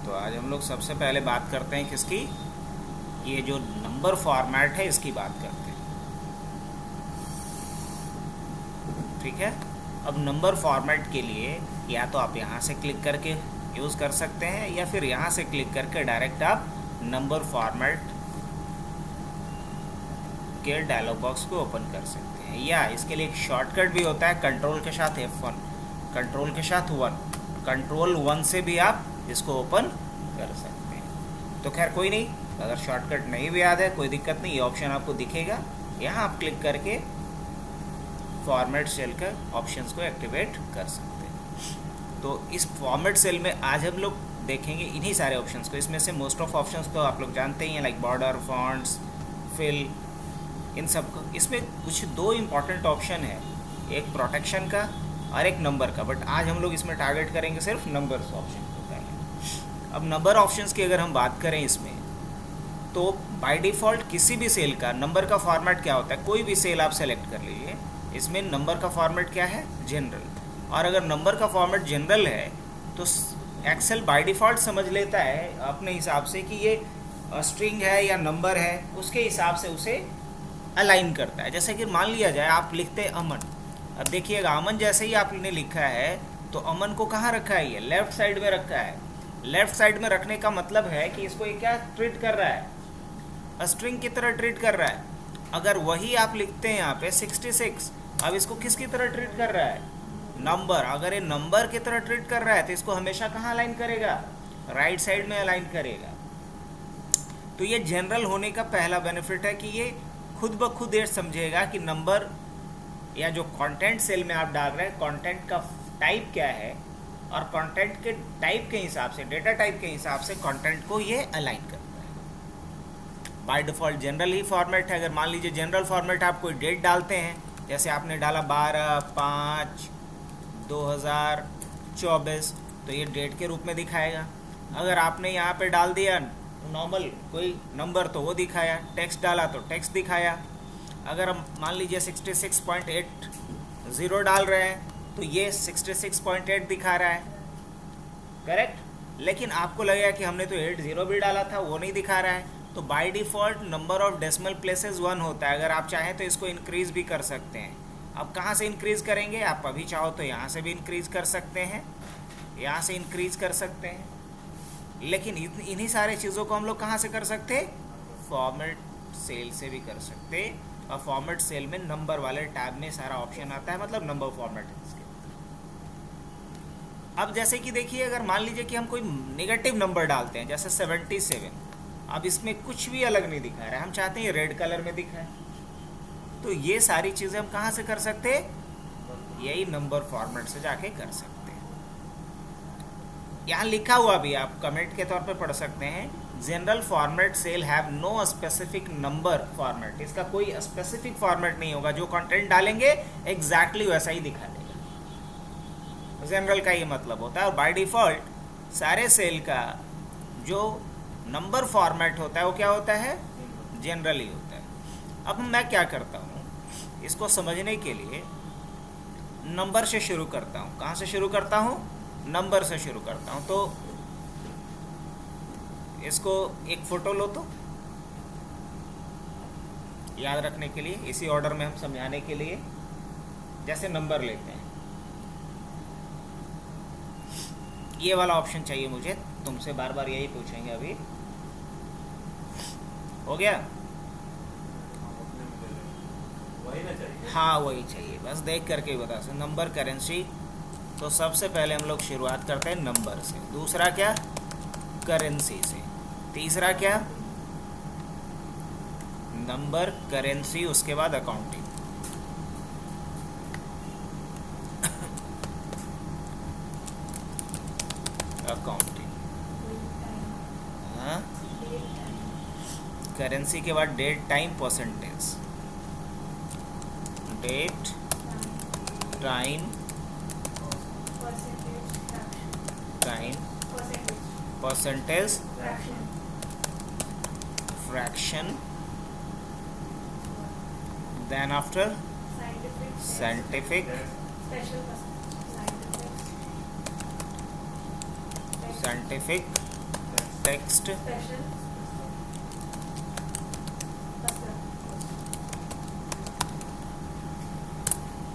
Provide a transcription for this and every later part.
तो आज हम लोग सबसे पहले बात करते हैं किसकी, ये जो नंबर फॉर्मेट है इसकी बात करते हैं। ठीक है, अब नंबर फॉर्मेट के लिए या तो आप यहाँ से क्लिक करके यूज़ कर सकते हैं या फिर यहाँ से क्लिक करके डायरेक्ट आप नंबर फॉर्मेट के डायलॉग बॉक्स को ओपन कर सकते हैं, या इसके लिए एक शॉर्टकट भी होता है कंट्रोल के साथ F1, कंट्रोल के साथ 1, कंट्रोल 1 से भी आप इसको ओपन कर सकते हैं। तो खैर कोई नहीं, अगर शॉर्टकट नहीं भी याद है कोई दिक्कत नहीं, ये ऑप्शन आपको दिखेगा, यहाँ आप क्लिक करके फॉर्मेट सेल का ऑप्शंस को एक्टिवेट कर सकते हैं। तो इस फॉर्मेट सेल में आज हम लोग देखेंगे इन्हीं सारे ऑप्शंस को। इसमें से मोस्ट ऑफ ऑप्शंस तो आप लोग जानते ही हैं, लाइक बॉर्डर, फॉन्ट्स, फिल, इन सब को। इसमें कुछ दो इम्पॉर्टेंट ऑप्शन है, एक प्रोटेक्शन का और एक नंबर का, बट आज हम लोग इसमें टारगेट करेंगे सिर्फ नंबर्स ऑप्शन को पहले। अब नंबर ऑप्शंस की अगर हम बात करें इसमें, तो बाय डिफ़ॉल्ट किसी भी सेल का नंबर का फॉर्मेट क्या होता है, कोई भी सेल आप सेलेक्ट कर लीजिए, इसमें नंबर का फॉर्मेट क्या है, जनरल। और अगर नंबर का फॉर्मेट जनरल है तो एक्सेल बाय डिफ़ॉल्ट समझ लेता है अपने हिसाब से कि ये स्ट्रिंग है या नंबर है, उसके हिसाब से उसे अलाइन करता है। जैसे कि मान लिया जाए आप लिखते हैं अमन, अब देखिएगा अमन जैसे ही आपने लिखा है तो अमन को कहाँ रखा है, ये लेफ्ट साइड में रखा है। लेफ्ट साइड में रखने का मतलब है कि इसको ये क्या ट्रीट कर रहा है, स्ट्रिंग की तरह ट्रीट कर रहा है। अगर वही आप लिखते हैं यहाँ पे 66, अब इसको किसकी तरह ट्रीट कर रहा है, नंबर। अगर ये नंबर की तरह ट्रीट कर रहा है तो इसको हमेशा कहाँ अलाइन करेगा, राइट साइड में अलाइन करेगा। तो ये जनरल होने का पहला बेनिफिट है कि ये खुद ब खुद ये समझेगा कि नंबर या जो कंटेंट सेल में आप डाल रहे हैं कंटेंट का टाइप क्या है, और कंटेंट के टाइप के हिसाब से, डेटा टाइप के हिसाब से कंटेंट को ये अलाइन करता है। By default general he format है। अगर मान लीजिए जनरल फॉर्मेट आप कोई डेट डालते हैं, जैसे आपने डाला 12/5/2024, तो ये डेट के रूप में दिखाएगा। अगर आपने यहाँ पे डाल दिया नॉर्मल कोई नंबर तो वो दिखाया, टेक्स्ट डाला तो टेक्स्ट दिखाया। अगर हम मान लीजिए 66.80 डाल रहे हैं तो ये 66.8 दिखा रहा है, करेक्ट। लेकिन आपको लगेगा कि हमने तो 80 भी डाला था, वो नहीं दिखा रहा है। तो by default number of decimal places 1 होता है। अगर आप चाहें तो इसको इंक्रीज़ भी कर सकते हैं। अब कहाँ से इंक्रीज़ करेंगे, आप अभी चाहो तो यहाँ से भी इंक्रीज़ कर सकते हैं, यहाँ से इंक्रीज़ कर सकते हैं। लेकिन इन्हीं सारे चीज़ों को हम लोग कहाँ से कर सकते, फॉर्मेट सेल से भी कर सकते। और फॉर्मेट सेल में नंबर वाले टैब में सारा ऑप्शन आता है, मतलब नंबर फॉर्मेट है इसके। अब जैसे कि देखिए, अगर मान लीजिए कि हम कोई नेगेटिव नंबर डालते हैं जैसे 77, अब इसमें कुछ भी अलग नहीं दिखा रहा है, हम चाहते हैं रेड कलर में दिखाए, तो ये सारी चीज़ें हम कहाँ से कर सकते, यही नंबर फॉर्मेट से जाके कर सकते हैं। यहाँ लिखा हुआ भी आप कमेंट के तौर पे पढ़ सकते हैं, general format cell have no specific number format. इसका कोई स्पेसिफिक फॉर्मेट नहीं होगा, जो कंटेंट डालेंगे एग्जैक्टली वैसा ही दिखा देगा। जनरल का ये मतलब होता है। और बाय डिफ़ॉल्ट सारे सेल का जो नंबर फॉर्मेट होता है वो क्या होता है, जनरल ही होता है। अब मैं क्या करता हूँ, इसको समझने के लिए नंबर से शुरू करता हूँ। कहाँ से शुरू करता हूँ, नंबर से शुरू करता हूँ। तो इसको एक फ़ोटो लो, तो याद रखने के लिए, इसी ऑर्डर में हम समझाने के लिए, जैसे नंबर लेते हैं, ये वाला ऑप्शन चाहिए मुझे, तुमसे बार बार यही पूछेंगे। अभी हो गया, वही ना चाहिए, हाँ वही चाहिए, बस देख करके ही बता सकते। नंबर करेंसी, तो सबसे पहले हम लोग शुरुआत करते हैं नंबर से, दूसरा क्या, करेंसी से, तीसरा क्या, नंबर, करेंसी, उसके बाद अकाउंटिंग। अकाउंटिंग, हाँ, करेंसी के बाद date, time, percentage, date, time, percentage, fraction, then after scientific, text special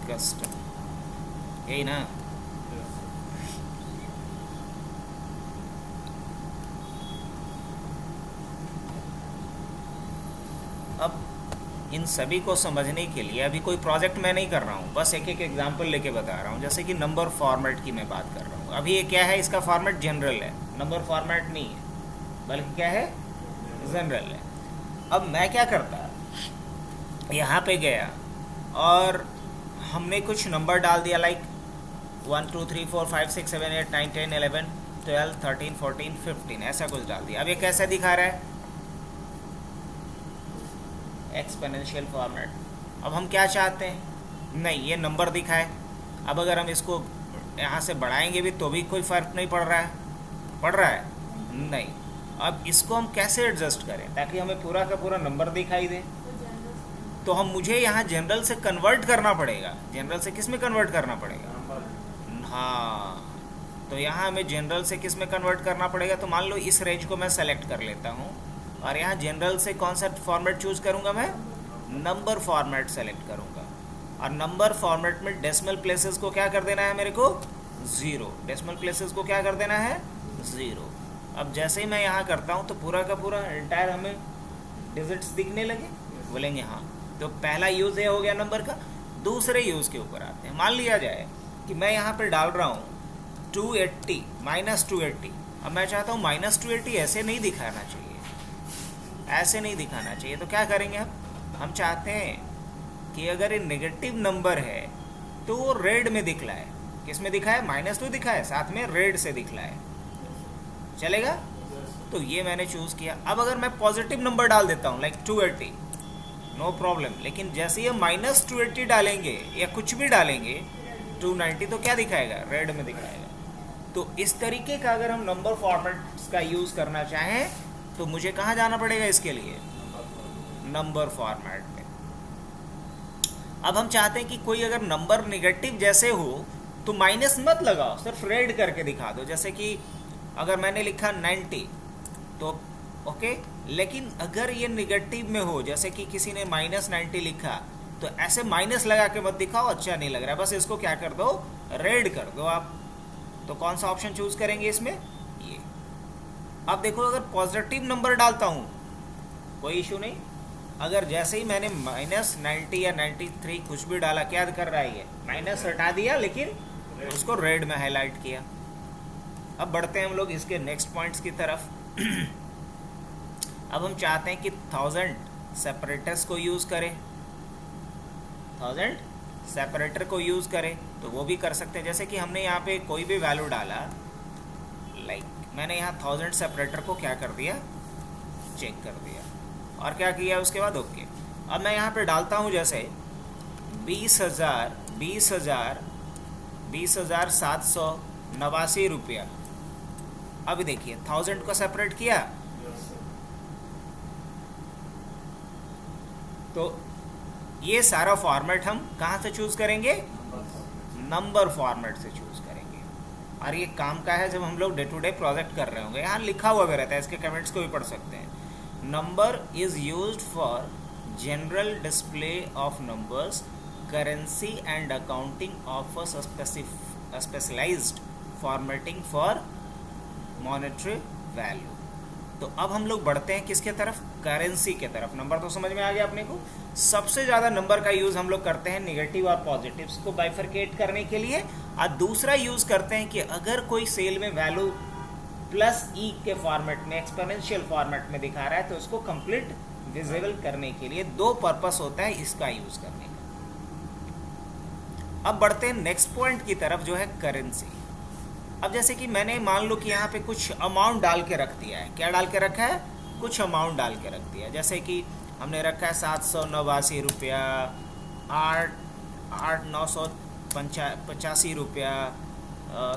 custom, यही ना। अब इन सभी को समझने के लिए अभी कोई प्रोजेक्ट मैं नहीं कर रहा हूँ, बस एक एक एग्जांपल लेके बता रहा हूँ। जैसे कि नंबर फॉर्मेट की मैं बात कर रहा हूँ। अभी ये क्या है, इसका फॉर्मेट जनरल है, नंबर फॉर्मेट नहीं है, बल्कि क्या है, जनरल है। अब मैं क्या करता, यहाँ पे गया और हमने कुछ नंबर डाल दिया, लाइक 1 2 3 4 5 6 7 8 9 10 11 12 13 14 15 ऐसा कुछ डाल दिया। अब ये कैसा दिखा रहा है, एक्सपोनेंशियल फॉर्मेट। अब हम क्या चाहते हैं, नहीं ये नंबर दिखाए। अब अगर हम इसको यहाँ से बढ़ाएंगे भी तो भी कोई फ़र्क नहीं पड़ रहा है, पड़ रहा है नहीं। अब इसको हम कैसे एडजस्ट करें ताकि हमें पूरा का पूरा नंबर दिखाई दे, तो हम मुझे यहाँ जनरल से कन्वर्ट करना पड़ेगा। जनरल से किस में कन्वर्ट करना पड़ेगा, हाँ, तो यहाँ हमें जनरल से किस में कन्वर्ट करना पड़ेगा। तो मान लो इस रेंज को मैं सेलेक्ट कर लेता हूँ और यहाँ जनरल से कौन सा फॉर्मेट चूज़ करूँगा, मैं नंबर फॉर्मेट सेलेक्ट करूँगा। और नंबर फॉर्मेट में डेसिमल प्लेसेस को क्या कर देना है मेरे को, 0। डेसिमल प्लेसेस को क्या कर देना है, 0। अब जैसे ही मैं यहाँ करता हूँ तो पूरा का पूरा एंटायर हमें डिजिट्स दिखने लगे, बोलेंगे हाँ। तो पहला यूज़ ये हो गया नंबर का। दूसरे यूज़ के ऊपर आते हैं। मान लिया जाए कि मैं यहाँ पर डाल रहा हूँ 280 -280। अब मैं चाहता हूँ -280 ऐसे नहीं दिखाना चाहिए, ऐसे नहीं दिखाना चाहिए। तो क्या करेंगे हम चाहते हैं कि अगर ये नेगेटिव नंबर है तो वो रेड में दिखलाए। किस में दिखाए, -2 दिखाए, साथ में रेड से दिखलाए, चलेगा। तो ये मैंने चूज़ किया। अब अगर मैं पॉजिटिव नंबर डाल देता हूँ लाइक 280, नो प्रॉब्लम। लेकिन जैसे ये -280 डालेंगे या कुछ भी डालेंगे 290, तो क्या दिखाएगा, रेड में दिखाएगा। तो इस तरीके का अगर हम नंबर फॉर्मेट्स का यूज़ करना चाहें तो मुझे कहाँ जाना पड़ेगा इसके लिए, नंबर फॉर्मेट में। अब हम चाहते हैं कि कोई अगर नंबर नेगेटिव जैसे हो तो माइनस मत लगाओ, सिर्फ रेड करके दिखा दो। जैसे कि अगर मैंने लिखा 90 तो ओके, लेकिन अगर ये नेगेटिव में हो, जैसे कि किसी ने -90 लिखा, तो ऐसे माइनस लगा के मत दिखाओ, अच्छा नहीं लग रहा। बस इसको क्या कर दो, रेड कर दो आप। तो कौन सा ऑप्शन चूज करेंगे इसमें, ये। अब देखो अगर पॉजिटिव नंबर डालता हूँ कोई इशू नहीं। अगर जैसे ही मैंने -90 या 93 कुछ भी डाला, क्या कर रहा है, ये माइनस हटा दिया लेकिन उसको रेड में हाईलाइट किया। अब बढ़ते हैं हम लोग इसके नेक्स्ट पॉइंट्स की तरफ। अब हम चाहते हैं कि 1000 सेपरेटर्स को यूज़ करें, 1000 सेपरेटर को यूज़ करें, तो वो भी कर सकते हैं। जैसे कि हमने यहाँ पे कोई भी वैल्यू डाला, लाइक मैंने यहाँ 1000 सेपरेटर को क्या कर दिया, चेक कर दिया और क्या किया उसके बाद ओके। अब मैं यहाँ पे डालता हूँ जैसे 20,789 रुपया। अभी देखिए 1000 को सेपरेट किया तो ये सारा फॉर्मेट हम कहाँ से चूज़ करेंगे, नंबर फॉर्मेट से चूज़ करेंगे। और ये काम का है जब हम लोग डे टू डे प्रोजेक्ट कर रहे होंगे। यहाँ लिखा हुआ भी रहता है, इसके कमेंट्स को भी पढ़ सकते हैं। Number is used for general display of numbers, currency and accounting of a specialised formatting for monetary value. तो अब हम लोग बढ़ते हैं किसके तरफ, करेंसी के तरफ। नंबर तो समझ में आ गया अपने को। सबसे ज़्यादा नंबर का यूज़ हम लोग करते हैं नेगेटिव और पॉजिटिव्स को बाइफरकेट करने के लिए। और दूसरा यूज़ करते हैं कि अगर कोई सेल में वैल्यू +e के फॉर्मेट में, एक्सपोनेंशियल फॉर्मेट में दिखा रहा है, तो उसको कंप्लीट विजिबल करने के लिए। दो पर्पस होता है इसका यूज़ करने का। अब बढ़ते हैं नेक्स्ट पॉइंट की तरफ जो है करेंसी। अब जैसे कि मैंने मान लो कि यहाँ पे कुछ अमाउंट डाल के रख दिया है। क्या डाल के रखा है, कुछ अमाउंट डाल के रख दिया है। जैसे कि हमने रखा है 789 रुपया, 8,985 रुपया,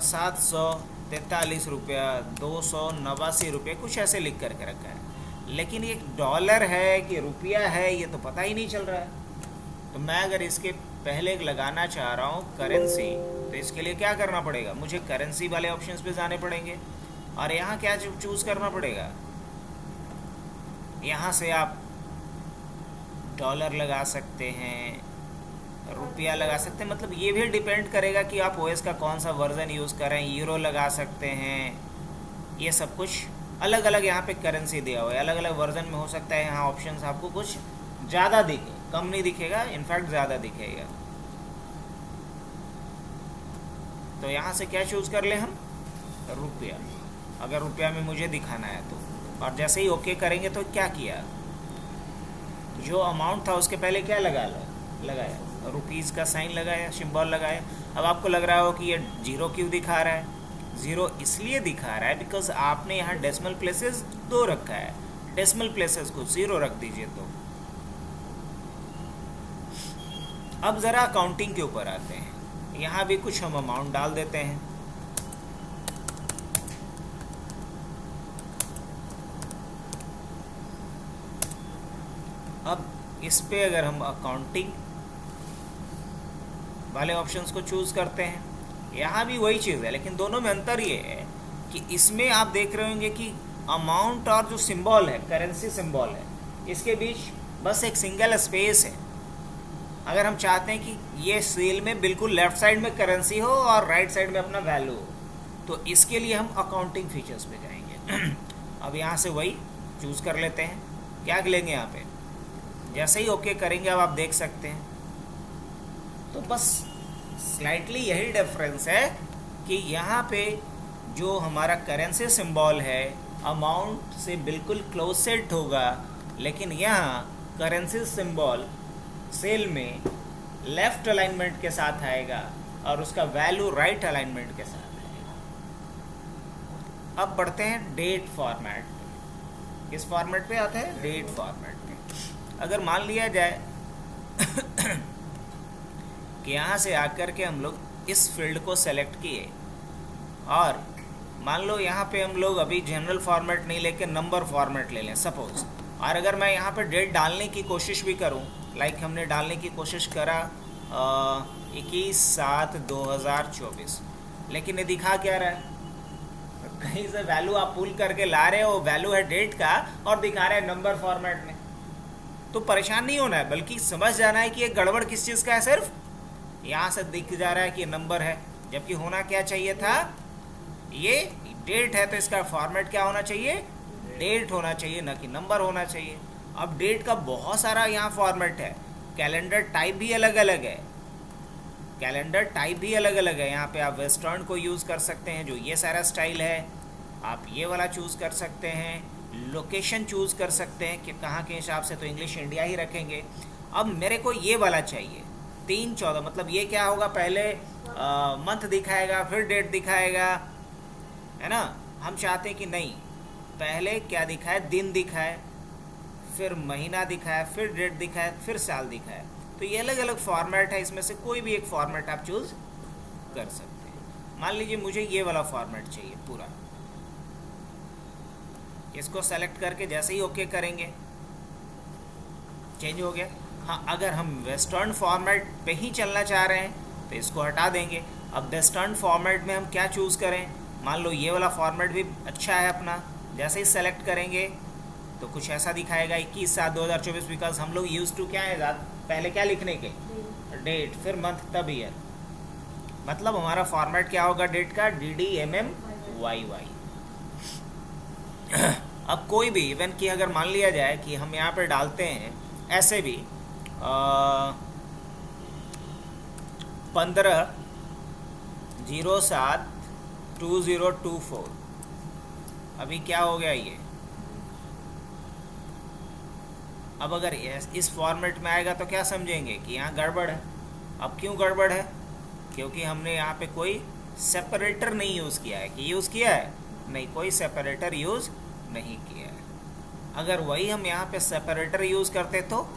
743 रुपया, 289 रुपये, कुछ ऐसे लिख करके रखा है। लेकिन ये डॉलर है कि रुपया है ये तो पता ही नहीं चल रहा है। तो मैं अगर इसके पहले लगाना चाह रहा हूँ करेंसी, तो इसके लिए क्या करना पड़ेगा, मुझे करेंसी वाले ऑप्शंस पे जाने पड़ेंगे। और यहाँ क्या चूज करना पड़ेगा, यहाँ से आप डॉलर लगा सकते हैं, रुपया लगा सकते हैं, मतलब ये भी डिपेंड करेगा कि आप ओएस का कौन सा वर्जन यूज़ करें। यूरो लगा सकते हैं, ये सब कुछ अलग अलग यहाँ पे करेंसी दिया हुआ है, अलग अलग वर्जन में हो सकता है। यहाँ ऑप्शंस आपको कुछ ज़्यादा दिखे, कम नहीं दिखेगा, इनफैक्ट ज़्यादा दिखेगा। तो यहाँ से क्या चूज़ कर ले हम, रुपया, अगर रुपया में मुझे दिखाना है तो। और जैसे ही ओके करेंगे तो क्या किया, जो अमाउंट था उसके पहले क्या लगाया, रुपीज़ का साइन लगाया, सिंबल लगाया। अब आपको लग रहा हो कि ये जीरो क्यों दिखा रहा है, ज़ीरो इसलिए दिखा रहा है बिकॉज आपने यहाँ डेसिमल प्लेसेस 2 रखा है, डेसिमल प्लेसेस को 0 रख दीजिए। तो अब ज़रा अकाउंटिंग के ऊपर आते हैं, यहाँ भी कुछ हम अमाउंट डाल देते हैं। अब इस पे अगर हम अकाउंटिंग वाले ऑप्शंस को चूज़ करते हैं, यहाँ भी वही चीज़ है, लेकिन दोनों में अंतर ये है कि इसमें आप देख रहे होंगे कि अमाउंट और जो सिंबल है, करेंसी सिंबल है, इसके बीच बस एक सिंगल स्पेस है। अगर हम चाहते हैं कि ये सेल में बिल्कुल लेफ्ट साइड में करेंसी हो और राइट साइड में अपना वैल्यू हो, तो इसके लिए हम अकाउंटिंग फीचर्स पे जाएंगे। अब यहाँ से वही चूज़ कर लेते हैं, क्या लेंगे यहाँ पे, जैसे ही ओके करेंगे अब आप देख सकते हैं। तो बस स्लाइटली यही डिफरेंस है कि यहाँ पे जो हमारा करेंसी सिंबल है अमाउंट से बिल्कुल क्लोज सेट होगा, लेकिन यहाँ करेंसी सिंबल सेल में लेफ्ट अलाइनमेंट के साथ आएगा और उसका वैल्यू राइट अलाइनमेंट के साथ आएगा। अब बढ़ते हैं डेट फॉर्मेट पे। किस फॉर्मेट पे आते हैं, डेट फॉर्मेट पे। अगर मान लिया जाए कि यहाँ से आकर के हम लोग इस फील्ड को सेलेक्ट किए और मान लो यहाँ पे हम लोग अभी जनरल फॉर्मेट नहीं लेके नंबर फॉर्मेट ले लें सपोज, और अगर मैं यहाँ पे डेट डालने की कोशिश भी करूँ, लाइक हमने डालने की कोशिश करा 21/7/2024, लेकिन ये दिखा क्या रहा है, कहीं से वैल्यू आप पुल करके ला रहे हो, वैल्यू है डेट का और दिखा रहे हैं नंबर फॉर्मेट में। तो परेशान नहीं होना है, बल्कि समझ जाना है कि ये गड़बड़ किस चीज़ का है, सिर्फ यहाँ से दिख जा रहा है कि नंबर है, जबकि होना क्या चाहिए था, ये डेट है तो इसका फॉर्मेट क्या होना चाहिए, डेट होना चाहिए, ना कि नंबर होना चाहिए। अब डेट का बहुत सारा यहाँ फॉर्मेट है, कैलेंडर टाइप भी अलग अलग है, यहाँ पे आप वेस्टर्न को यूज़ कर सकते हैं, जो ये सारा स्टाइल है, आप ये वाला चूज़ कर सकते हैं, लोकेशन चूज़ कर सकते हैं कि कहाँ के हिसाब से, तो इंग्लिश इंडिया ही रखेंगे। अब मेरे को ये वाला चाहिए 3/14, मतलब ये क्या होगा, पहले मंथ दिखाएगा फिर डेट दिखाएगा, है ना। हम चाहते हैं कि नहीं, पहले क्या दिखाए, दिन दिखाए, फिर महीना दिखाए, फिर डेट दिखाए, फिर साल दिखाए। तो ये अलग अलग फॉर्मेट है, इसमें से कोई भी एक फॉर्मेट आप चूज़ कर सकते हैं। मान लीजिए मुझे ये वाला फॉर्मेट चाहिए पूरा, इसको सेलेक्ट करके जैसे ही ओके करेंगे चेंज हो गया। हाँ, अगर हम वेस्टर्न फॉर्मेट पे ही चलना चाह रहे हैं तो इसको हटा देंगे। अब वेस्टर्न फॉर्मेट में हम क्या चूज़ करें, मान लो ये वाला फॉर्मेट भी अच्छा है अपना, जैसे ही सेलेक्ट करेंगे तो कुछ ऐसा दिखाएगा 21/7/2024, बिकॉज हम लोग यूज टू क्या है, पहले क्या लिखने के, डेट, फिर मंथ, तब ईयर, मतलब हमारा फॉर्मेट क्या होगा डेट का, DDMMYY। अब कोई भी इवन कि अगर मान लिया जाए कि हम यहाँ पे डालते हैं ऐसे भी 15/07/2024, अभी क्या हो गया ये, अब अगर इस फॉर्मेट में आएगा तो क्या समझेंगे कि यहाँ गड़बड़ है। अब क्यों गड़बड़ है, क्योंकि हमने यहाँ पे कोई सेपरेटर नहीं यूज़ किया है, कि यूज़ किया है, नहीं, कोई सेपरेटर यूज़ नहीं किया है। अगर वही हम यहाँ पे सेपरेटर यूज़ करते तो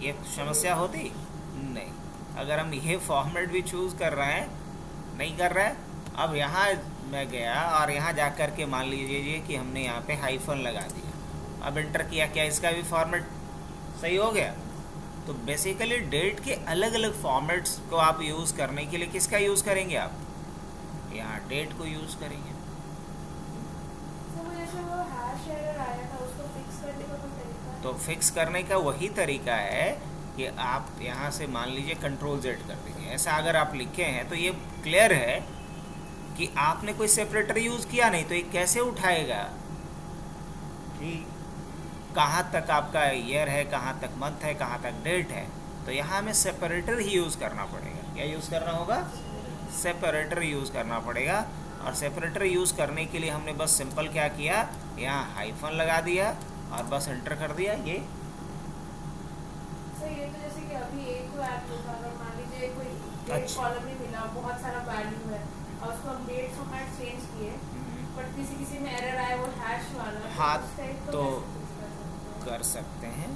ये समस्या होती नहीं। अगर हम ये फॉर्मेट भी चूज़ कर रहे हैं, नहीं कर रहे हैं, अब यहाँ मैं गया और यहाँ जा कर के मान लीजिए कि हमने यहाँ पे हाइफन लगा दिया, अब इंटर किया, क्या इसका भी फॉर्मेट सही हो गया। तो बेसिकली डेट के अलग अलग फॉर्मेट्स को आप यूज़ करने के लिए किसका यूज़ करेंगे, आप यहाँ डेट को यूज़ करेंगे। जो वो हैश एरर आया था उसको फिक्स करने का कोई तरीका है? तो फिक्स करने का वही तरीका है कि आप यहाँ से मान लीजिए कंट्रोल जेड कर देंगे। ऐसा अगर आप लिखे हैं तो ये क्लियर है कि आपने कोई सेपरेटर यूज़ किया नहीं, तो ये कैसे उठाएगा कि कहाँ तक आपका ईयर है, कहाँ तक मंथ है, कहाँ तक डेट है। तो यहाँ हमें सेपरेटर ही यूज़ करना पड़ेगा। क्या यूज़ करना होगा? सेपरेटर यूज़ करना पड़ेगा। और सेपरेटर यूज़ करने के लिए हमने बस सिंपल क्या किया, यहाँ हाइफन लगा दिया और बस एंटर कर दिया। ये सर ये तो जैसे कि अभी एक को ऐड होगा, अगर मान लीजिए कोई डेट अच्छा। कॉलम में मिला, बहुत सारा वैल्यू है और उसको हम डेट फॉर्मेट चेंज किए, बट किसी किसी में एरर आया वो हैश वाला, हाँ, उस टाइप तो कैसे fix कर सकते हैं? कर सकते हैं।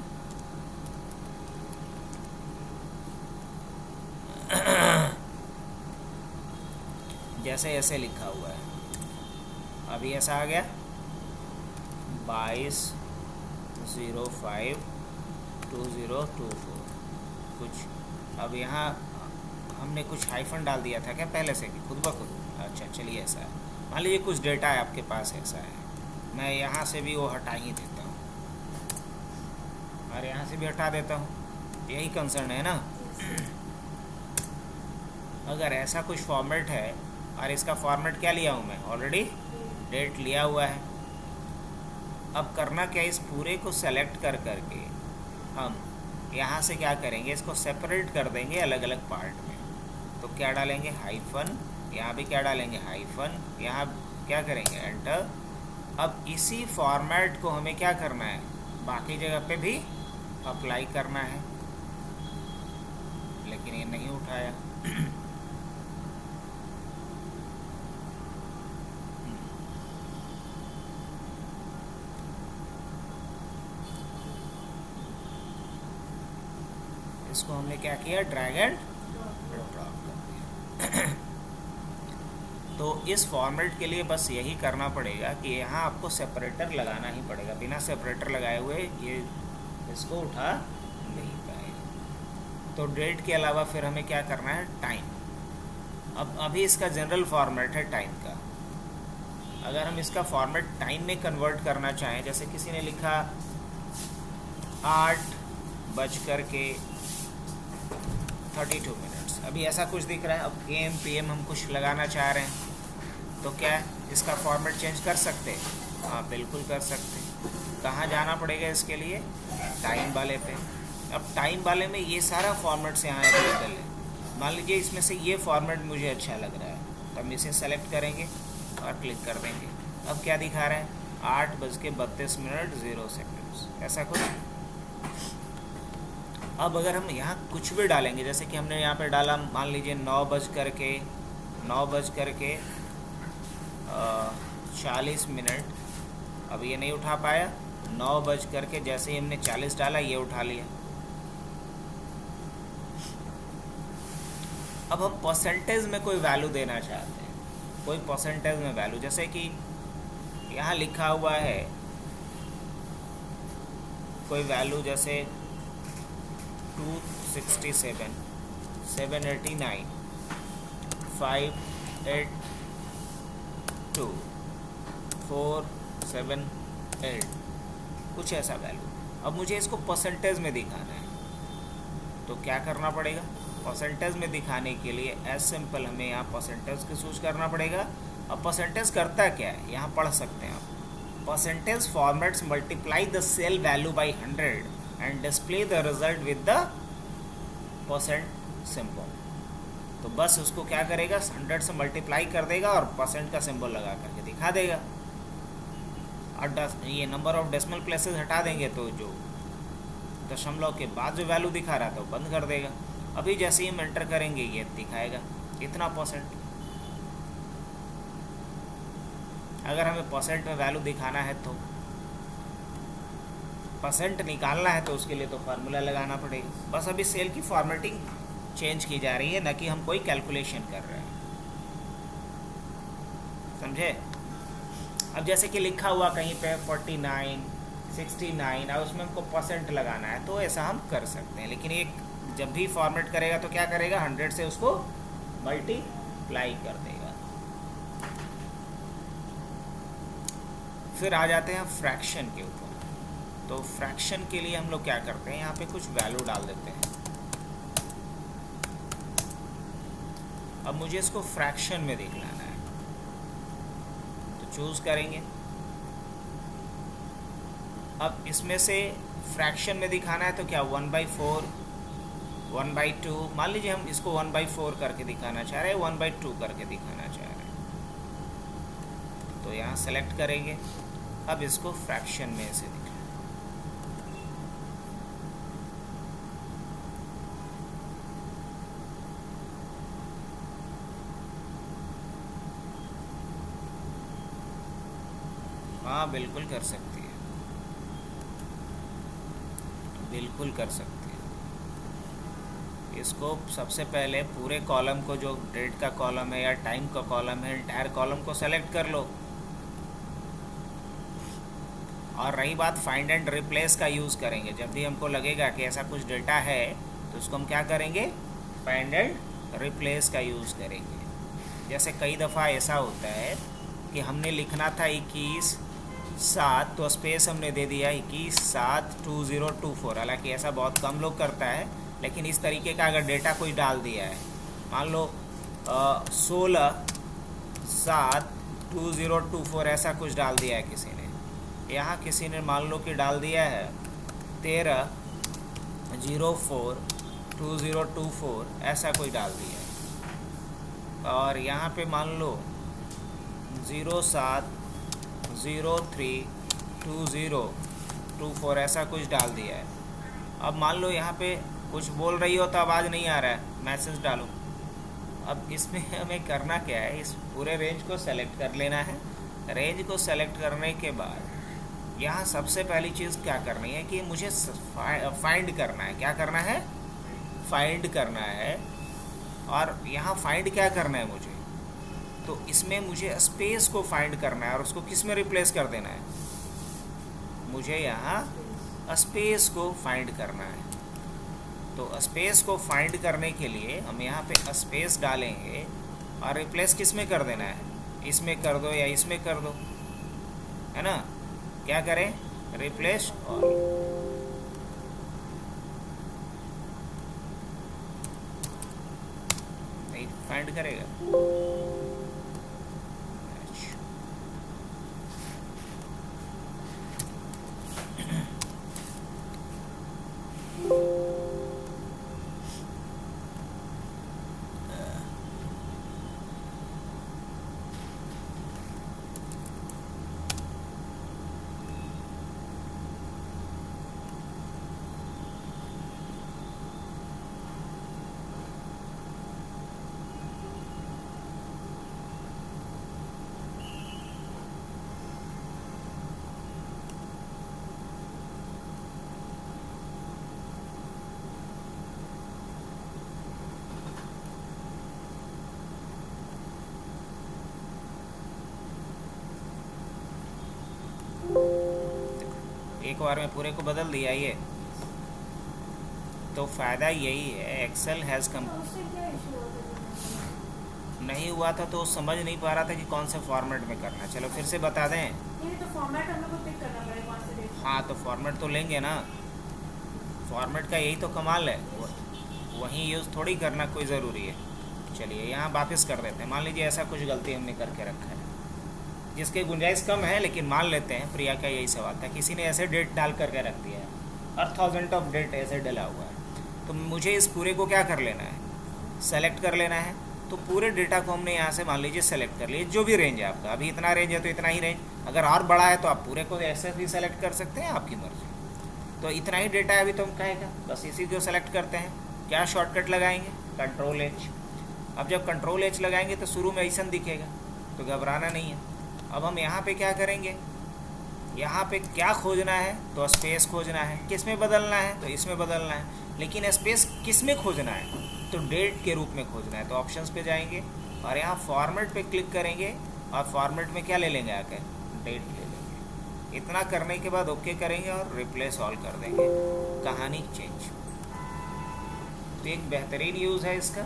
जैसे ऐसे लिखा हुआ है, अभी ऐसा आ गया 22/05/2024 कुछ। अब यहाँ हमने कुछ हाइफन डाल दिया था क्या पहले से कि खुद ब खुद? अच्छा चलिए, ऐसा है। मान लीजिए कुछ डेटा है आपके पास, ऐसा है, मैं यहाँ से भी वो हटा ही देता हूँ और यहाँ से भी हटा देता हूँ। यही कंसर्न है ना। अगर ऐसा कुछ फॉर्मेट है और इसका फॉर्मेट क्या लिया हूँ मैं, ऑलरेडी डेट लिया हुआ है। अब करना क्या, इस पूरे को सेलेक्ट कर करके हम यहाँ से क्या करेंगे, इसको सेपरेट कर देंगे अलग अलग पार्ट में। तो क्या डालेंगे, हाइफन, यहाँ भी क्या डालेंगे, हाइफन, यहाँ क्या करेंगे, एंटर। अब इसी फॉर्मेट को हमें क्या करना है, बाकी जगह पे भी अप्लाई करना है, लेकिन ये नहीं उठाया। इसको हमने क्या किया, ड्रैग एंड ड्रॉप कर दिया। तो इस फॉर्मेट के लिए बस यही करना पड़ेगा कि यहाँ आपको सेपरेटर लगाना ही पड़ेगा। बिना सेपरेटर लगाए हुए ये इसको उठा नहीं पाएगा। तो डेट के अलावा फिर हमें क्या करना है, टाइम। अब अभी इसका जनरल फॉर्मेट है टाइम का। अगर हम इसका फॉर्मेट टाइम में कन्वर्ट करना चाहें, जैसे किसी ने लिखा 8:32, अभी ऐसा कुछ दिख रहा है। अब AM PM हम कुछ लगाना चाह रहे हैं, तो क्या है, इसका फॉर्मेट चेंज कर सकते हैं? हाँ बिल्कुल कर सकते हैं। कहाँ जाना पड़ेगा इसके लिए, टाइम वाले पे। अब टाइम वाले में ये सारा फॉर्मेट्स यहाँ अवेलेबल है। मान लीजिए इसमें से ये फॉर्मेट मुझे अच्छा लग रहा है, तो हम इसे सेलेक्ट करेंगे और क्लिक कर देंगे। अब क्या दिखा रहा है, 8:32:0 ऐसा कुछ। अब अगर हम यहाँ कुछ भी डालेंगे, जैसे कि हमने यहाँ पे डाला, मान लीजिए 9:40। अब ये नहीं उठा पाया। 9:00 जैसे ही हमने 40 डाला, ये उठा लिया। अब हम परसेंटेज में कोई वैल्यू देना चाहते हैं, कोई परसेंटेज में वैल्यू, जैसे कि यहाँ लिखा हुआ है कोई वैल्यू, जैसे 267, 789, 582, 478, कुछ ऐसा वैल्यू। अब मुझे इसको परसेंटेज में दिखाना है, तो क्या करना पड़ेगा, परसेंटेज में दिखाने के लिए एज सिंपल हमें यहाँ परसेंटेज को चूज करना पड़ेगा। अब परसेंटेज करता क्या है, यहाँ पढ़ सकते हैं आप। Percentage formats multiply the cell value by 100 and display the result with the percent symbol. तो बस उसको क्या करेगा, 100 से मल्टीप्लाई कर देगा और परसेंट का सिंबल लगा करके दिखा देगा। और ये नंबर ऑफ डेसिमल प्लेसेस हटा देंगे, तो जो दशमलव के बाद जो वैल्यू दिखा रहा था वो बंद कर देगा। अभी जैसे ही हम एंटर करेंगे ये दिखाएगा इतना %। अगर हमें % में वैल्यू दिखाना है, तो % निकालना है, तो उसके लिए तो फार्मूला लगाना पड़ेगा। बस अभी सेल की फॉर्मेटिंग चेंज की जा रही है, न कि हम कोई कैलकुलेशन कर रहे हैं, समझे। अब जैसे कि लिखा हुआ कहीं पे 49, 69 और उसमें हमको % लगाना है, तो ऐसा हम कर सकते हैं। लेकिन एक जब भी फॉर्मेट करेगा तो क्या करेगा, 100 से उसको मल्टीप्लाई कर देगा। फिर आ जाते हैं फ्रैक्शन के ऊपर। तो फ्रैक्शन के लिए हम लोग क्या करते हैं, यहाँ पे कुछ वैल्यू डाल देते हैं। अब मुझे इसको फ्रैक्शन में देख लेना है, तो चूज़ करेंगे। अब इसमें से फ्रैक्शन में दिखाना है तो क्या 1/4, 1/2, मान लीजिए हम इसको 1/4 करके दिखाना चाह रहे हैं, 1/2 करके दिखाना चाह रहे हैं, तो यहाँ सेलेक्ट करेंगे। अब इसको फ्रैक्शन में से दिखाना, हाँ बिल्कुल कर सकती है, बिल्कुल कर सकती है। इसको सबसे पहले पूरे कॉलम को, जो डेट का कॉलम है या टाइम का कॉलम है, एंटायर कॉलम को सेलेक्ट कर लो। और रही बात फाइंड एंड रिप्लेस का, यूज़ करेंगे जब भी हमको लगेगा कि ऐसा कुछ डेटा है तो उसको हम क्या करेंगे, फाइंड एंड रिप्लेस का यूज़ करेंगे। जैसे कई दफ़ा ऐसा होता है कि हमने लिखना था 21/7, तो स्पेस हमने दे दिया 21/7/2024। हालांकि ऐसा बहुत कम लोग करता है, लेकिन इस तरीके का अगर डेटा कोई डाल दिया है, मान लो 16/7/2024 ऐसा कुछ डाल दिया है किसी ने, यहाँ किसी ने मान लो कि डाल दिया है 13/04/2024 ऐसा कोई डाल दिया है, और यहाँ पे मान लो 07/03/2024 ऐसा कुछ डाल दिया है। अब मान लो यहाँ पे कुछ बोल रही हो तो आवाज़ नहीं आ रहा है, मैसेज डालो। अब इसमें हमें करना क्या है, इस पूरे रेंज को सेलेक्ट कर लेना है। रेंज को सेलेक्ट करने के बाद यहाँ सबसे पहली चीज़ क्या करनी है कि मुझे फाइंड करना है। क्या करना है, फाइंड करना है। और यहाँ फाइंड क्या करना है मुझे, तो इसमें मुझे स्पेस को फाइंड करना है, और उसको किस में रिप्लेस कर देना है, मुझे यहाँ स्पेस को फाइंड करना है। तो स्पेस को फाइंड करने के लिए हम यहाँ पे स्पेस डालेंगे, और रिप्लेस किस में कर देना है, इसमें कर दो या इसमें कर दो, है ना। क्या करें, रिप्लेस ऑल। नहीं फाइंड करेगा, एक बार में पूरे को बदल दिया ये। तो फ़ायदा यही है, एक्सेल हैज़ कम तो उससे क्या इशू होता है? नहीं हुआ था तो समझ नहीं पा रहा था कि कौन से फॉर्मेट में करना। चलो फिर से बता दें। नहीं तो फॉर्मेट हम लोग को पिक करना पड़ेगा कौन से डेट। हाँ तो फॉर्मेट तो लेंगे ना, फॉर्मेट का यही तो कमाल है, वहीं यूज़ थोड़ी करना कोई ज़रूरी है। चलिए यहाँ वापस कर देते हैं। मान लीजिए ऐसा कुछ गलती हमने करके रखा है जिसकी गुंजाइश कम है, लेकिन मान लेते हैं प्रिया का यही सवाल था, किसी ने ऐसे डेट डाल करके रख दिया है और 1000 ऑफ डेट ऐसे डला हुआ है। तो मुझे इस पूरे को क्या कर लेना है, सेलेक्ट कर लेना है। तो पूरे डेटा को हमने यहाँ से मान लीजिए सेलेक्ट कर लिए, जो भी रेंज है आपका, अभी इतना रेंज है तो इतना ही रेंज, अगर और बड़ा है तो आप पूरे को ऐसे भी सेलेक्ट कर सकते हैं, आपकी मर्जी। तो इतना ही डेटा है अभी तो हम कहेगा, बस इसी को सेलेक्ट करते हैं। क्या शॉर्टकट लगाएंगे, Ctrl+H। अब जब Ctrl+H लगाएंगे तो शुरू में ऐसा दिखेगा, तो घबराना नहीं है। अब हम यहाँ पे क्या करेंगे, यहाँ पे क्या खोजना है, तो स्पेस खोजना है। किस में बदलना है, तो इसमें बदलना है, लेकिन स्पेस किस में खोजना है, तो डेट के रूप में खोजना है। तो ऑप्शंस पे जाएंगे और यहाँ फॉर्मेट पे क्लिक करेंगे, और फॉर्मेट में क्या ले लेंगे आकर, डेट ले लेंगे। इतना करने के बाद ओके करेंगे और रिप्लेस ऑल कर देंगे, कहानी चेंज। तो एक बेहतरीन यूज़ है इसका।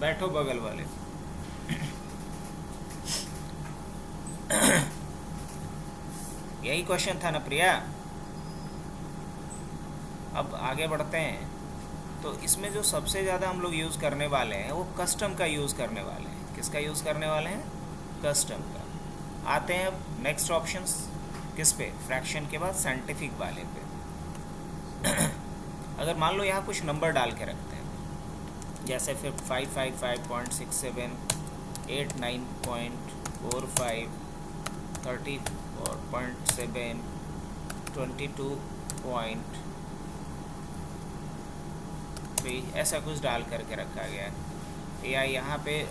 बैठो बगल वाले। यही क्वेश्चन था ना प्रिया। अब आगे बढ़ते हैं। तो इसमें जो सबसे ज़्यादा हम लोग यूज़ करने वाले हैं वो कस्टम का यूज़ करने वाले हैं। किसका यूज़ करने वाले हैं? कस्टम का। आते हैं अब नेक्स्ट ऑप्शंस किस पे? फ्रैक्शन के बाद साइंटिफिक वाले पे। अगर मान लो यहाँ कुछ नंबर डाल के रखते हैं, जैसे फिर 555.67, 89.45, 34.7, 22.3, ऐसा कुछ डाल करके रखा गया है, या यहाँ पे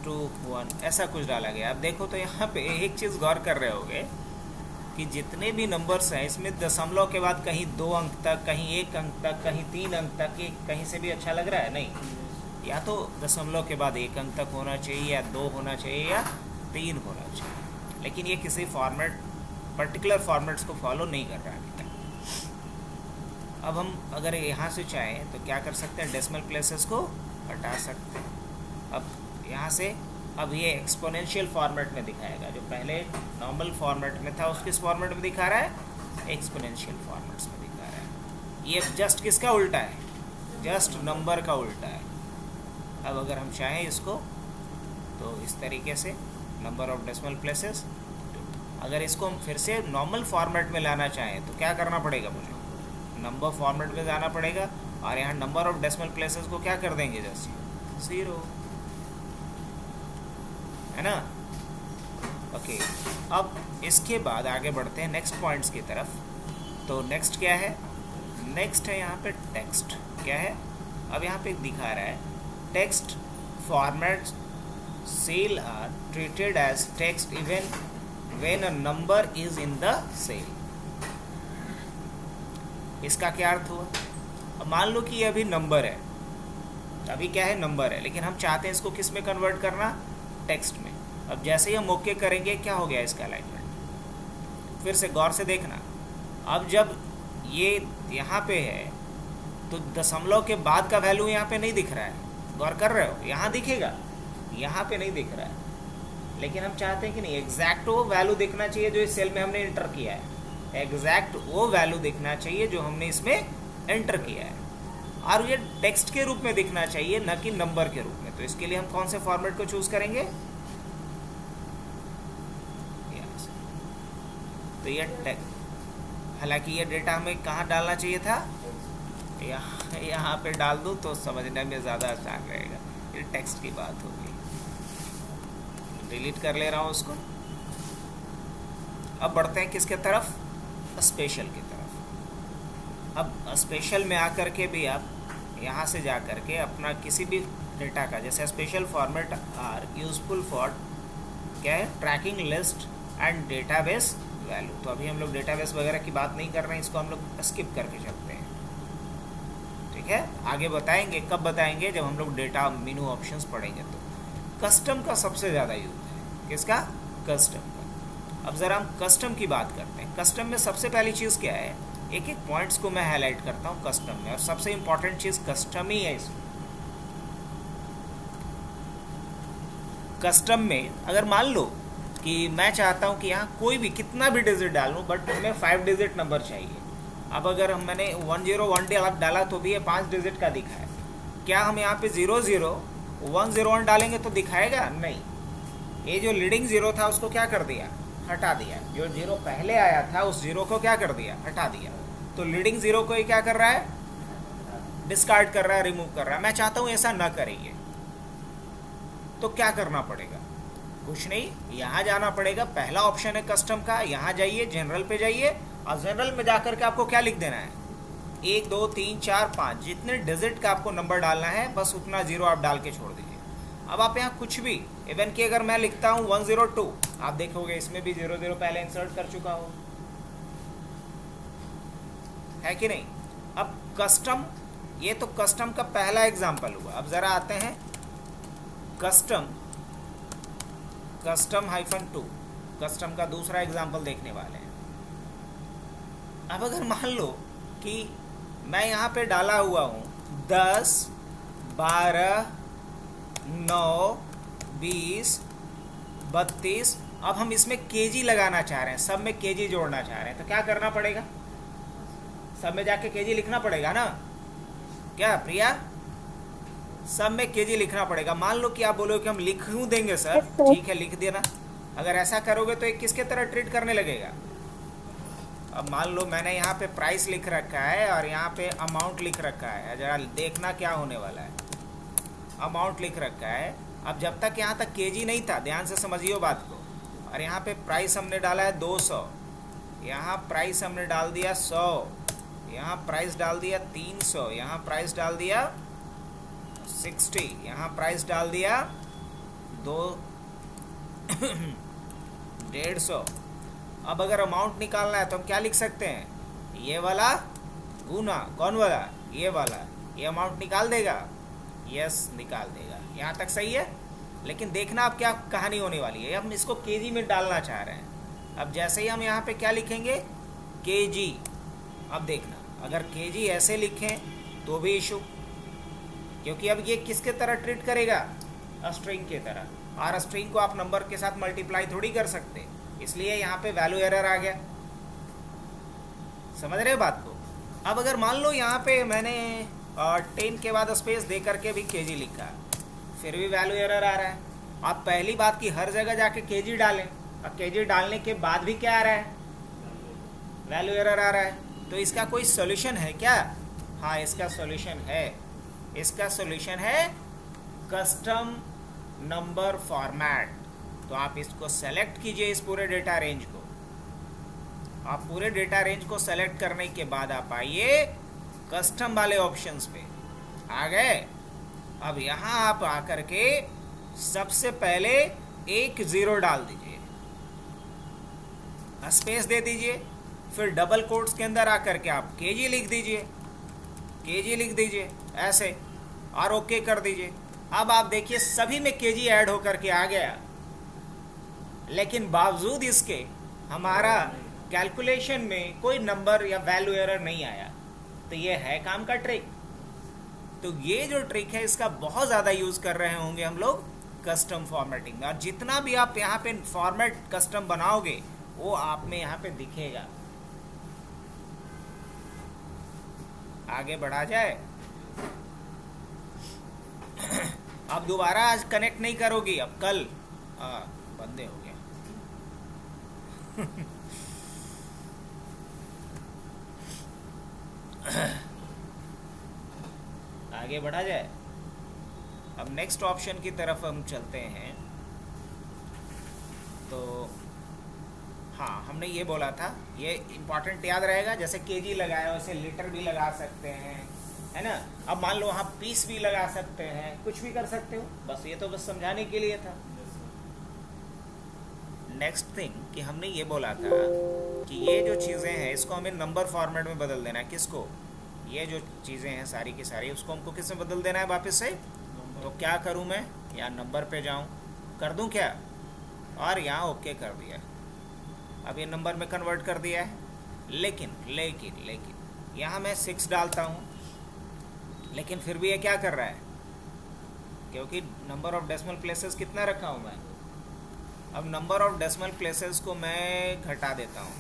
2 1 ऐसा कुछ डाला गया। अब देखो तो यहाँ पे एक चीज़ गौर कर रहे होगे कि जितने भी नंबर्स हैं इसमें दशमलव के बाद कहीं 2 अंक तक, कहीं 1 अंक तक, कहीं 3 अंक तक, कहीं से भी अच्छा लग रहा है नहीं। या तो दशमलव के बाद 1 अंक तक होना चाहिए, या 2 होना चाहिए, या 3 होना चाहिए। लेकिन ये किसी फॉर्मेट, पर्टिकुलर फॉर्मेट्स को फॉलो नहीं कर रहा है। अब हम अगर यहाँ से चाहें तो क्या कर सकते हैं? डेसिमल प्लेसेस को हटा सकते हैं। अब यहाँ से अब ये एक्सपोनेंशियल फॉर्मेट में दिखाएगा। जो पहले नॉर्मल फॉर्मेट में था उसके इस फॉर्मेट में दिखा रहा है, एक्सपोनेंशियल फॉर्मेट्स में दिखा रहा है। ये जस्ट किसका उल्टा है? जस्ट नंबर का उल्टा है। अब अगर हम चाहें इसको तो इस तरीके से नंबर ऑफ डेसिमल प्लेसेस, अगर इसको हम फिर से नॉर्मल फॉर्मेट में लाना चाहें तो क्या करना पड़ेगा? मुझे नंबर फॉर्मेट में जाना पड़ेगा और यहाँ नंबर ऑफ डेसिमल प्लेसेस को क्या कर देंगे? जस्ट 0, है ना। ओके, अब इसके बाद आगे बढ़ते हैं नेक्स्ट पॉइंट्स की तरफ। तो नेक्स्ट क्या है? नेक्स्ट है यहाँ पे टेक्स्ट। क्या है? अब यहाँ पे दिखा रहा है text format cell are treated as text even when a number is in the cell. इसका क्या अर्थ हुआ? अब मान लो कि ये अभी नंबर है, अभी क्या है? नंबर है, लेकिन हम चाहते हैं इसको किस में कन्वर्ट करना? टेक्स्ट में। अब जैसे ही हम ओके करेंगे क्या हो गया इसका अलाइनमेंट? फिर से गौर से देखना। अब जब ये यहाँ पे है तो दशमलव के बाद का वैल्यू यहाँ पे नहीं दिख रहा है। गौर कर रहे हो? यहाँ दिखेगा, यहाँ पे नहीं दिख रहा है। लेकिन हम चाहते हैं कि नहीं, एग्जैक्ट वो वैल्यू दिखना चाहिए जो इस सेल में हमने एंटर किया है। एग्जैक्ट वो वैल्यू दिखना चाहिए जो हमने इसमें एंटर किया है, और ये टेक्स्ट के रूप में दिखना चाहिए, न कि नंबर के रूप में। तो इसके लिए हम कौन से फॉर्मेट को चूज करेंगे? तो ये हालांकि ये डेटा हमें कहाँ डालना चाहिए था? यहाँ पे डाल दूँ तो समझने में ज़्यादा आसान रहेगा। ये टेक्स्ट की बात होगी, डिलीट कर ले रहा हूँ उसको। अब बढ़ते हैं किसके तरफ? स्पेशल की तरफ। अब स्पेशल में आकर के भी आप यहाँ से जा कर के अपना किसी भी डेटा का, जैसे special format are useful for क्या है? Tracking list and database value. तो अभी हम लोग डेटाबेस वगैरह की बात नहीं कर रहे हैं, इसको हम लोग स्किप करके चलते हैं। ठीक है, आगे बताएंगे। कब बताएंगे? जब हम लोग डेटा मेनू ऑप्शंस पढ़ेंगे। तो कस्टम का सबसे ज़्यादा यूज है। किसका? कस्टम का। अब ज़रा हम कस्टम की बात करते हैं। कस्टम में सबसे पहली चीज़ क्या है? एक एक पॉइंट्स को मैं हाईलाइट करता हूँ कस्टम में, और सबसे इंपॉर्टेंट चीज़ कस्टम ही है इसमें। कस्टम में अगर मान लो कि मैं चाहता हूँ कि यहाँ कोई भी कितना भी डिजिट डालूँ, बट हमें 5 डिजिट नंबर चाहिए। अब अगर मैंने 101 डाला तो भी ये 5 डिजिट का दिखा है। क्या हम यहाँ पे 00101 डालेंगे तो दिखाएगा? नहीं। ये जो लीडिंग 0 था उसको क्या कर दिया? हटा दिया। जो 0 पहले आया था उस 0 को क्या कर दिया? हटा दिया। तो लीडिंग 0 को ये क्या कर रहा है? डिस्कार्ड कर रहा है, रिमूव कर रहा है। मैं चाहता हूँ ऐसा ना करेंगे, तो क्या करना पड़ेगा? कुछ नहीं, यहाँ जाना पड़ेगा। पहला ऑप्शन है कस्टम का, यहाँ जाइए, जनरल पे जाइए, और जनरल में जाकर के आपको क्या लिख देना है? 1 2 3 4 5 जितने डिजिट का आपको नंबर डालना है, बस उतना 0 आप डाल के छोड़ दीजिए। अब आप यहाँ कुछ भी, इवन कि अगर मैं लिखता हूँ 102, आप देखोगे इसमें भी 00 पहले इंसर्ट कर चुका हो, है कि नहीं? अब कस्टम, ये तो कस्टम का पहला एग्जाम्पल हुआ। अब ज़रा आते हैं कस्टम -2, कस्टम का दूसरा एग्जाम्पल देखने वाले हैं। अब अगर मान लो कि मैं यहाँ पे डाला हुआ हूँ 10 12 9 20 32 अब हम इसमें केजी लगाना चाह रहे हैं, सब में केजी जोड़ना चाह रहे हैं, तो क्या करना पड़ेगा? सब में जाके केजी लिखना पड़ेगा ना, क्या प्रिया? सब में केजी लिखना पड़ेगा। मान लो कि आप बोलो कि हम लिखूं देंगे सर, ठीक है लिख देना। अगर ऐसा करोगे तो एक किसके तरह ट्रीट करने लगेगा? अब मान लो मैंने यहाँ पे प्राइस लिख रखा है और यहाँ पे अमाउंट लिख रखा है, जरा देखना क्या होने वाला है। अमाउंट लिख रखा है, अब जब तक यहाँ तक केजी नहीं था, ध्यान से समझिए बात को, और यहाँ पे प्राइस हमने डाला है 200, यहाँ प्राइस हमने डाल दिया 100, यहाँ प्राइस डाल दिया 300, यहाँ प्राइस डाल दिया 60, यहाँ प्राइस डाल दिया 150। अब अगर अमाउंट निकालना है तो हम क्या लिख सकते हैं? ये वाला गुना, कौन वाला? ये वाला। ये अमाउंट निकाल देगा? यस निकाल देगा। यहाँ तक सही है। लेकिन देखना अब क्या कहानी होने वाली है। हम इसको केजी में डालना चाह रहे हैं। अब जैसे ही हम यहाँ पे क्या लिखेंगे? केजी। अब देखना, अगर केजी ऐसे लिखें तो भी इशू, क्योंकि अब ये किसके तरह ट्रीट करेगा? स्ट्रिंग की तरह, और स्ट्रिंग को आप नंबर के साथ मल्टीप्लाई थोड़ी कर सकते, इसलिए यहाँ पे वैल्यू एरर आ गया। समझ रहे हो बात को? अब अगर मान लो यहाँ पे मैंने 10 के बाद स्पेस दे करके भी केजी लिखा, फिर भी वैल्यू एरर आ रहा है। आप पहली बात की हर जगह जाके केजी डालें, और केजी डालने के बाद भी क्या आ रहा है? वैल्यू एरर आ रहा है। तो इसका कोई सॉल्यूशन है क्या? हाँ, इसका सॉल्यूशन है। इसका सॉल्यूशन है कस्टम नंबर फॉर्मेट। तो आप इसको सेलेक्ट कीजिए, इस पूरे डेटा रेंज को। आप पूरे डेटा रेंज को सेलेक्ट करने के बाद आप आइए कस्टम वाले ऑप्शंस पे। आ गए? अब यहाँ आप आकर के सबसे पहले एक 0 डाल दीजिए, स्पेस दे दीजिए, फिर डबल कोट्स के अंदर आकर के आप केजी लिख दीजिए, केजी लिख दीजिए ऐसे, और ओके कर दीजिए। अब आप देखिए सभी में केजी ऐड होकर के आ गया, लेकिन बावजूद इसके हमारा कैलकुलेशन में कोई नंबर या वैल्यू एरर नहीं आया। तो ये है काम का ट्रिक। तो ये जो ट्रिक है इसका बहुत ज़्यादा यूज़ कर रहे होंगे हम लोग कस्टम फॉर्मेटिंग में, और जितना भी आप यहाँ पे फॉर्मेट कस्टम बनाओगे वो आप में यहाँ पे दिखेगा। आगे बढ़ा जाए। अब दोबारा आज कनेक्ट नहीं करोगी, अब कल बंदे हो गया। आगे बढ़ा जाए। अब नेक्स्ट ऑप्शन की तरफ हम चलते हैं। तो हाँ, हमने ये बोला था, ये इम्पॉर्टेंट याद रहेगा। जैसे केजी लगाया वैसे लीटर भी लगा सकते हैं, है ना। अब मान लो वहाँ पीस भी लगा सकते हैं, कुछ भी कर सकते हो। बस ये तो बस समझाने के लिए था। नेक्स्ट थिंग कि हमने ये बोला था कि ये जो चीज़ें हैं इसको हमें नंबर फॉर्मेट में बदल देना है। किसको? ये जो चीज़ें हैं सारी की सारी, उसको हमको किस में बदल देना है वापस से? तो क्या करूँ मैं? यहाँ नंबर पे जाऊँ, कर दूँ क्या? और यहाँ ओके कर दिया। अब ये नंबर में कन्वर्ट कर दिया है। लेकिन लेकिन लेकिन यहाँ मैं 6 डालता हूँ, लेकिन फिर भी ये क्या कर रहा है? क्योंकि नंबर ऑफ डेसिमल प्लेसेस कितना रखा हूँ मैं? अब नंबर ऑफ डेसिमल प्लेसेस को मैं घटा देता हूँ,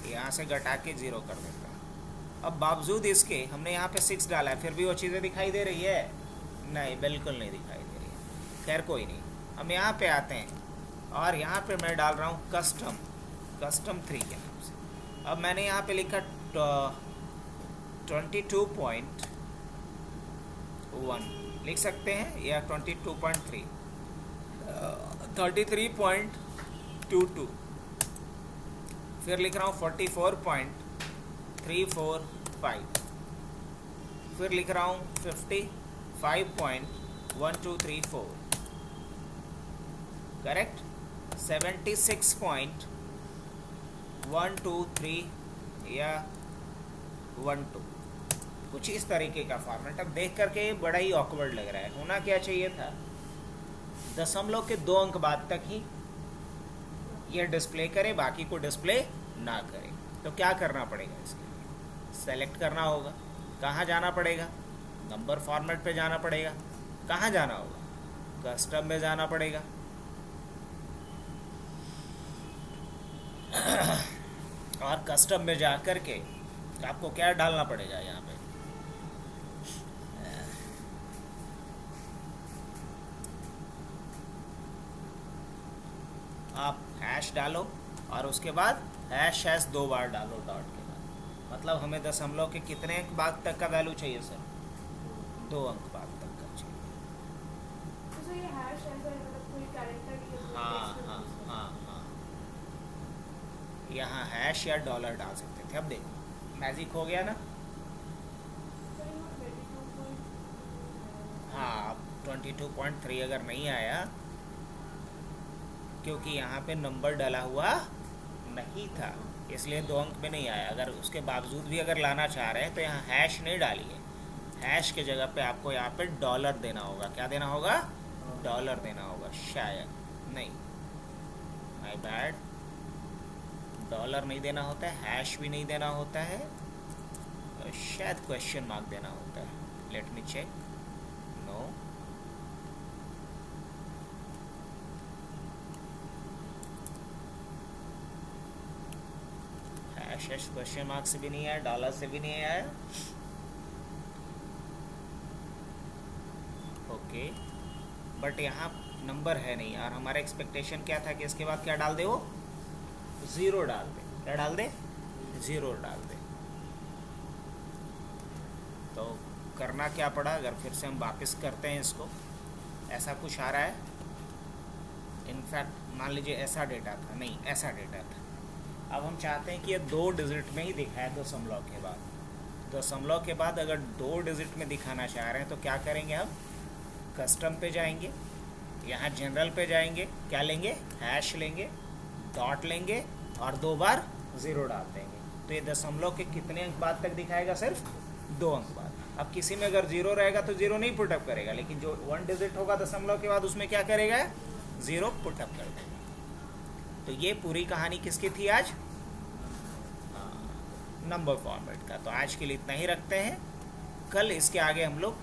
यहाँ से घटा के 0 कर देता हूँ। अब बावजूद इसके हमने यहाँ पे 6 डाला है, फिर भी वो चीज़ें दिखाई दे रही है? नहीं, बिल्कुल नहीं दिखाई दे रही है। खैर कोई नहीं, हम यहाँ पे आते हैं और यहाँ पे मैं डाल रहा हूँ कस्टम 3 के नाम से। अब मैंने यहाँ पे लिखा 22.1 लिख सकते हैं, या 22.3, 33.22, फिर लिख रहा हूँ 44.345, फिर लिख रहा हूँ 55.1234, करेक्ट, 76.123 या 12, कुछ इस तरीके का फॉर्मेट। अब देख करके बड़ा ही ऑकवर्ड लग रहा है। होना क्या चाहिए था? दशमलव के 2 अंक बाद तक ही ये डिस्प्ले करे, बाकी को डिस्प्ले ना करे। तो क्या करना पड़ेगा? इसके लिए सेलेक्ट करना होगा। कहाँ जाना पड़ेगा? नंबर फॉर्मेट पे जाना पड़ेगा। कहाँ जाना होगा? कस्टम में जाना पड़ेगा। और कस्टम में जा कर के आपको क्या डालना पड़ेगा यहाँ पे, आप हैश डालो और उसके बाद हैश हैश 2 बार डालो डॉट के बाद। मतलब हमें दशमलव के कितने अंक बाद तक का वैल्यू चाहिए सर? 2 अंक बाद तक का चाहिए। तो सर ये हैश ऐसा है, मतलब कोई कैरेक्टर ही है? हाँ हाँ हाँ हाँ, यहाँ हैश या डॉलर डाल सकते थे। अब देखो मैजिक हो गया ना। सर यहाँ 22.3 हाँ, अब 22.3 अगर नहीं आया क्योंकि यहाँ पे नंबर डाला हुआ नहीं था, इसलिए 2 अंक में नहीं आया। अगर उसके बावजूद भी अगर लाना चाह रहे हैं तो यहाँ हैश नहीं डालिए, हैश के जगह पे आपको यहाँ पे डॉलर देना होगा। क्या देना होगा? डॉलर देना होगा। शायद नहीं, माय बैड, डॉलर नहीं देना होता है, हैश भी नहीं देना होता है, शायद क्वेश्चन मार्क देना होता है। Let me check. No, hash question mark से भी नहीं आया, डॉलर से भी नहीं आया। ओके, बट यहाँ नंबर है नहीं और हमारा एक्सपेक्टेशन क्या था कि इसके बाद क्या डाल दे, वो 0 डाल दे। क्या डाल दे? 0 डाल दे। तो करना क्या पड़ा, अगर फिर से हम वापस करते हैं इसको, ऐसा कुछ आ रहा है। इनफैक्ट मान लीजिए ऐसा डेटा था, नहीं ऐसा डेटा था। अब हम चाहते हैं कि ये 2 डिजिट में ही दिखाए दशमलव के बाद। दशमलव के बाद अगर 2 डिजिट में दिखाना चाह रहे हैं तो क्या करेंगे, हम कस्टम पे जाएंगे, यहाँ जनरल पे जाएंगे, क्या लेंगे, हैश लेंगे, डॉट लेंगे और 2 बार 0 डाल देंगे। तो ये दशमलव के कितने अंक बाद तक दिखाएगा? सिर्फ 2 अंक बाद। अब किसी में अगर 0 रहेगा तो 0 नहीं पुटअप करेगा, लेकिन जो 1 डिजिट होगा दशमलव के बाद उसमें क्या करेगा, 0 पुटअप कर देगा। तो ये पूरी कहानी किसकी थी आज? नंबर फॉर्मेट का। तो आज के लिए इतना ही रखते हैं, कल इसके आगे हम लोग